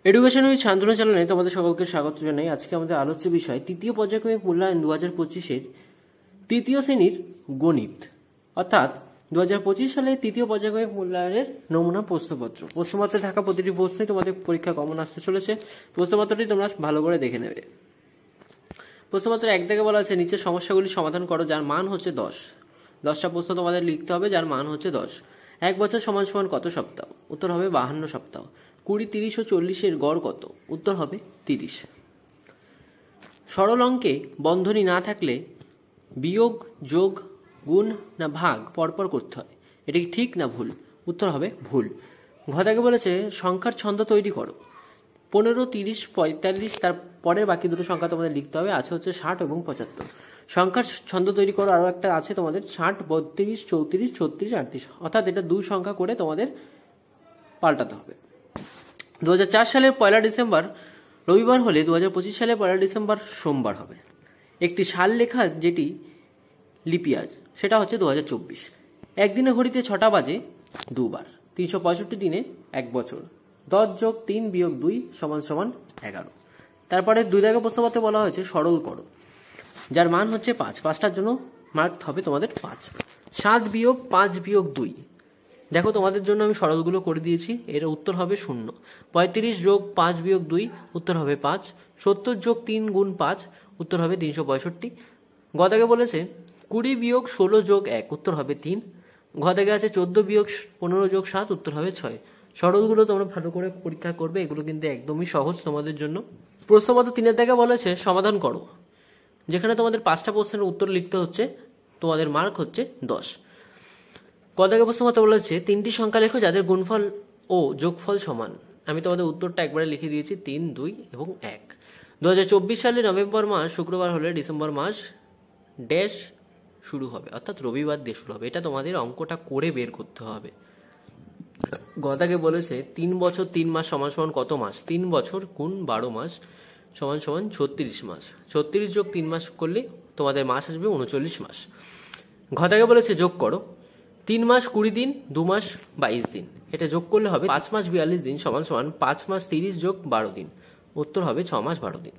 Education with Shantanu চ্যানেলে তোমাদের সকলকে স্বাগত জানাই। আজকে আমাদের আলোচ্য বিষয় তৃতীয় পর্যায়ক্রমিক মূল্যায়ন 2025-এর তৃতীয় শ্রেণীর গণিত, অর্থাৎ 2025 সালে তৃতীয় পর্যায়ক্রমিক মূল্যায়নের নমুনা প্রশ্নপত্র। প্রশ্নপত্রে থাকা প্রতিটি প্রশ্নই তোমাদের পরীক্ষা কমন আসতে চলেছে। প্রশ্নপত্রটি তোমরা ভালো করে দেখে নেবে। প্রশ্নপত্র 1 থেকে বলা আছে নিচের সমস্যাগুলি সমাধান করো যার মান হচ্ছে 10। 10টা প্রশ্ন তোমাদের লিখতে হবে যার মান হচ্ছে 10। 1 বছর সমান সমান কত সপ্তাহ? উত্তর হবে 52 সপ্তাহ। 20, 30 ও 40-এর গড় কত? উত্তর হবে 30। সরল অঙ্কে বন্ধনী না থাকলে বিয়োগ, যোগ, গুণ না ভাগ পরপর করতে হয়, এটা কি ঠিক না ভুল? উত্তর হবে ভুল। ঘটাকে বলেছে সংখ্যার ছন্দ তৈরি করো। 15, 30, 45, তার পরের বাকি দুটো সংখ্যা তোমাদের লিখতে হবে। আছে হচ্ছে 60 এবং 75। সংখ্যার ছন্দ তৈরি করো আরো একটা আছে তোমাদের 60, 32, 34, 36, 38, অর্থাৎ এটা দুই সংখ্যা করে তোমাদের পাল্টাতে হবে। 2004 সালের 1 ডিসেম্বর রবিবার হলে 2025 সালের 1 ডিসেম্বর সোমবার হবে। একটি সাল লেখা যেটি লিপিয়াজ, সেটা হচ্ছে 2024। একদিনে ঘড়িতে 6টা বাজে দুবার। 365 দিনে 1 বছর। 10 যোগ 3 বিয়োগ 2 সমান সমান 11। তারপরে 2 দাগে প্রশ্নপত্রে বলা হয়েছে সরল করো যার মান হচ্ছে 5। 5টার জন্য মার্ক হবে তোমাদের 5। 7 বিয়োগ 5 বিয়োগ 2, দেখো তোমাদের জন্য আমি সরলগুলো করে দিয়েছি। এর উত্তর হবে 0। 35 যোগ 5 বিয়োগ 2, উত্তর হবে 5। 70 যোগ 3 গুণ 5, উত্তর হবে 365। গদাকে বলেছে 20 বিয়োগ 16 যোগ 1, উত্তর হবে 3। গদাকে আছে 14 বিয়োগ 15 যোগ 7, উত্তর হবে 6। সরলগুলো তোমরা ভালো করে পরীক্ষা করবে, এগুলো কিন্তু একদমই সহজ তোমাদের জন্য। প্রশ্নপত্র 3 থেকে বলেছে সমাধান করো, যেখানে তোমাদের 5টা প্রশ্নের উত্তর লিখতে হচ্ছে, তোমাদের মার্ক হচ্ছে 10। কদাকে প্রশ্নপত্র বলেছে 3টি সংখ্যা লেখো যাদের গুণফল ও যোগফল সমান। আমি তোমাদের উত্তরটা একবারে লিখে দিয়েছি, 3, 2 এবং 1। 2024 সালে নভেম্বর মাস শুক্রবার হলে ডিসেম্বর মাস ড্যাশ শুরু হবে, অর্থাৎ রবিবার দিয়ে শুরু হবে। এটা তোমাদের অঙ্কটা করে বের করতে হবে। গদাকে বলেছে 3 বছর 3 মাস সমান সমান কত মাস? 3 বছর গুণ 12 মাস সমান সমান 36 মাস। 36 যোগ 3 মাস করলে তোমাদের মাস আসবে 39 মাস। ঘটাকে বলেছে যোগ করো 3 মাস 20 দিন, 2 মাস 22 দিন। এটা যোগ করলে হবে 5 মাস 42 দিন সমান সমান 5 মাস 30 যোগ 12 দিন, উত্তর হবে 6 মাস 12 দিন।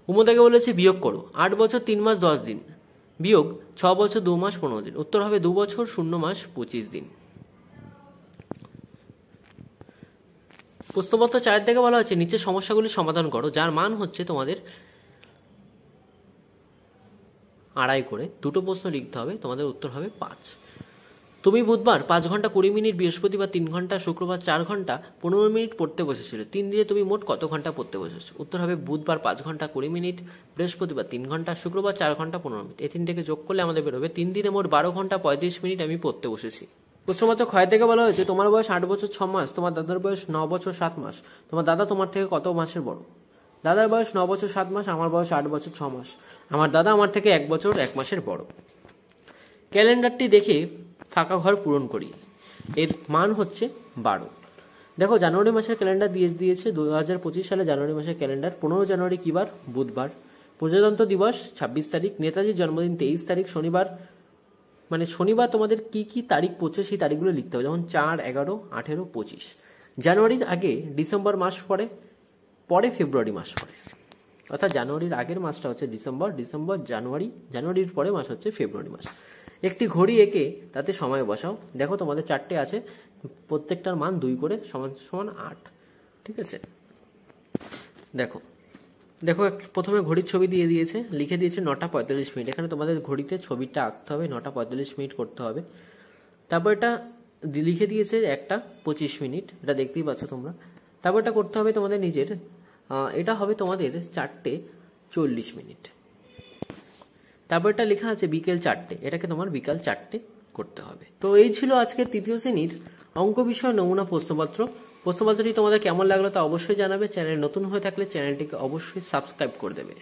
উমদাকে বলেছে বিয়োগ করো 8 বছর 3 মাস 10 দিন বিয়োগ 6 বছর 2 মাস 15 দিন, উত্তর হবে 2 বছর 0 মাস 25 দিন। প্রশ্নপত্র 4 থেকে বলা হচ্ছে নিচের সমস্যাগুলি সমাধান করো যার মান হচ্ছে তোমাদের 2.5 করে। দুটো প্রশ্ন লিখতে হবে, তোমাদের উত্তর হবে 5। তুমি বুধবার 5 ঘন্টা 20 মিনিট, বৃহস্পতিবার 3 ঘন্টা, শুক্রবার 4 ঘন্টা 15 মিনিট পড়তে বসেছিলে। 3 দিনে তুমি মোট কত ঘন্টা পড়তে বসেছো? উত্তর হবে বুধবার 5 ঘন্টা 20 মিনিট, বৃহস্পতিবার 3 ঘন্টা, শুক্রবার 4 ঘন্টা 15 মিনিট। এই তিনটাকে যোগ করলে আমাদের বেরোবে 3 দিনে মোট 12 ঘন্টা 35 মিনিট আমি পড়তে বসেছি। প্রশ্নপত্র ক্ষয় থেকে বলা হয়েছে তোমার বয়স 8 বছর 6 মাস, তোমার দাদার বয়স 9 বছর 7 মাস। তোমার দাদা তোমার থেকে কত মাসের বড়? দাদার বয়স 9 বছর 7 মাস, আমার বয়স 8 বছর 6 মাস। আমার দাদা আমার থেকে 1 বছর 1 মাসের বড়। ক্যালেন্ডারটি দেখে ফাঁকা ঘর পূরণ করি। এর মান হচ্ছে 12। দেখো জানুয়ারি মাসের ক্যালেন্ডার দিয়েছে 2025 সালে জানুয়ারি মাসের ক্যালেন্ডার। 15 জানুয়ারি কি বার? বুধবার। প্রজাতন্ত্র দিবস 26 তারিখ। নেতাজির জন্মদিন 23 তারিখ শনিবার। মানে শনিবার তোমাদের কি কি তারিখ পড়ছে সেই তারিখগুলো লিখতে হবে, যেমন 4, 11, 18, 25। জানুয়ারির আগে ডিসেম্বর মাস পরে, পরে ফেব্রুয়ারি মাস পরে, অর্থাৎ জানুয়ারির আগের মাসটা হচ্ছে ডিসেম্বর, ডিসেম্বর জানুয়ারি, জানুয়ারির পরে মাস হচ্ছে ফেব্রুয়ারি মাস। একটি ঘড়ি এঁকে তাতে সময় বসাও। দেখো তোমাদের 4টে আছে, প্রত্যেকটার মান 2 করে সমান সমান 8। ঠিক আছে, দেখো দেখো প্রথমে ঘড়ির ছবি দিয়ে দিয়েছে, লিখে দিয়েছে 9টা 45 মিনিট। এখানে তোমাদের ঘড়িতে ছবিটা আঁকতে হবে, 9টা 45 মিনিট করতে হবে। তারপর এটা লিখে দিয়েছে 1টা 25 মিনিট, এটা দেখতেই পাচ্ছ তোমরা। তারপর এটা করতে হবে তোমাদের নিজের, এটা হবে তোমাদের 4টে 40 মিনিট। তারপর এটা লেখা আছে বিকেল 4টে, এটাকে তোমার বিকাল 4টে করতে হবে। তো এই ছিল আজকের তৃতীয় শ্রেণীর অঙ্ক বিষয় নমুনা প্রশ্নপত্র। প্রশ্নপত্রটি তোমাদের কেমন লাগলো তা অবশ্যই জানাবে। চ্যানেল নতুন হয়ে থাকলে চ্যানেলটিকে অবশ্যই সাবস্ক্রাইব করে দেবে।